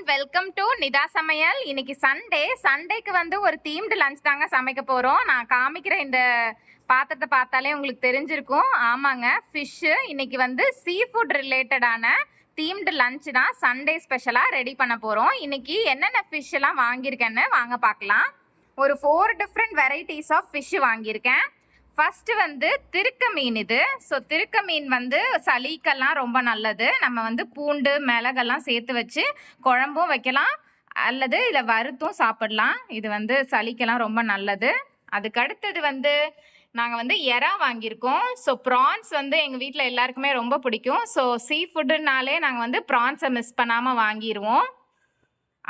Welcome to Nita சமையல். இன்னைக்கு சண்டேக்கு வந்து ஒரு தீம்டு லஞ்ச் தாங்க சமைக்க போறோம். நான் காமிக்கிற இந்த பாத்திரத்தை பார்த்தாலே உங்களுக்கு தெரிஞ்சிருக்கும். ஆமாங்க, ஃபிஷ்ஷு. இன்னைக்கு வந்து சீ ஃபுட் ரிலேட்டடான தீம்டு லஞ்ச் தான் சண்டே ஸ்பெஷலாக ரெடி பண்ண போகிறோம். இன்னைக்கு என்னென்ன ஃபிஷ் எல்லாம் வாங்கியிருக்கேன்னு வாங்க பார்க்கலாம். ஒரு 4 டிஃப்ரெண்ட் வெரைட்டிஸ் ஆஃப் ஃபிஷ் வாங்கியிருக்கேன். ஃபர்ஸ்ட் வந்து திருக்க மீன் இது. ஸோ திருக்க மீன் வந்து சளிக்கெல்லாம் ரொம்ப நல்லது. நம்ம வந்து பூண்டு மிளகெல்லாம் சேர்த்து வச்சு குழம்பும் வைக்கலாம், அல்லது இதை வறுத்தும் சாப்பிடலாம். இது வந்து சளிக்கெல்லாம் ரொம்ப நல்லது. அதுக்கு அடுத்தது வந்து நாங்கள் வந்து எறா வாங்கியிருக்கோம். ஸோ ப்ரான்ஸ் வந்து எங்கள் வீட்டில் எல்லாருக்குமே ரொம்ப பிடிக்கும். ஸோ சீ ஃபுட்டுனாலே நாங்கள் வந்து ப்ரான்ஸை மிஸ் பண்ணாமல் வாங்கிடுவோம்.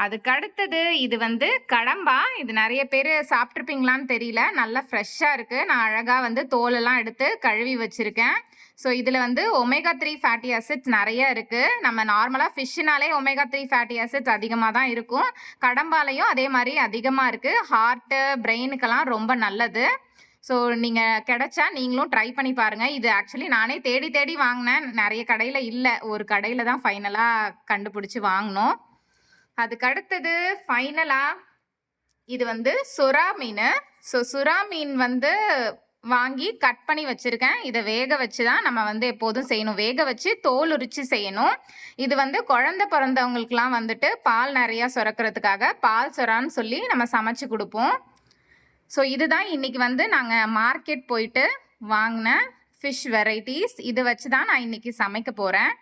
அதுக்கு அடுத்தது இது வந்து கடம்பா. இது நிறைய பேர் சாப்பிட்ருப்பீங்களான்னு தெரியல. நல்லா ஃப்ரெஷ்ஷாக இருக்குது. நான் அழகாக வந்து தோலெல்லாம் எடுத்து கழுவி வச்சுருக்கேன். ஸோ இதில் வந்து ஒமேகா 3 ஃபேட்டி ஆசிட்ஸ் நிறைய இருக்குது. நம்ம நார்மலாக ஃபிஷ்ஷுனாலே ஒமேகா 3 ஃபேட்டி ஆசிட்ஸ் அதிகமாக தான் இருக்கும். கடம்பாலையும் அதே மாதிரி அதிகமாக இருக்குது. ஹார்ட்டு பிரெயினுக்கெல்லாம் ரொம்ப நல்லது. ஸோ நீங்கள் கிடைச்சா நீங்களும் ட்ரை பண்ணி பாருங்கள். இது ஆக்சுவலி நானே தேடி தேடி வாங்கினேன். நிறைய கடையில் இல்லை, ஒரு கடையில் தான் ஃபைனலாக கண்டுபிடிச்சி வாங்கினோம். அதுக்கு அடுத்தது ஃபைனலாக இது வந்து சுறா மீன். ஸோ சுறா மீன் வந்து வாங்கி கட் பண்ணி வச்சுருக்கேன். இதை வேக வச்சு தான் நம்ம வந்து எப்போதும் செய்யணும். வேக வச்சு தோல் உரித்து செய்யணும். இது வந்து குழந்தை பிறந்தவங்களுக்குலாம் வந்துட்டு பால் நிறையா சுரக்கிறதுக்காக பால் சுறான்னு சொல்லி நம்ம சமைச்சு கொடுப்போம். ஸோ இதுதான் இன்றைக்கி வந்து நாங்கள் மார்க்கெட் போயிட்டு வாங்கின ஃபிஷ் வெரைட்டிஸ். இதை வச்சு தான் நான் இன்றைக்கி சமைக்க போகிறேன்.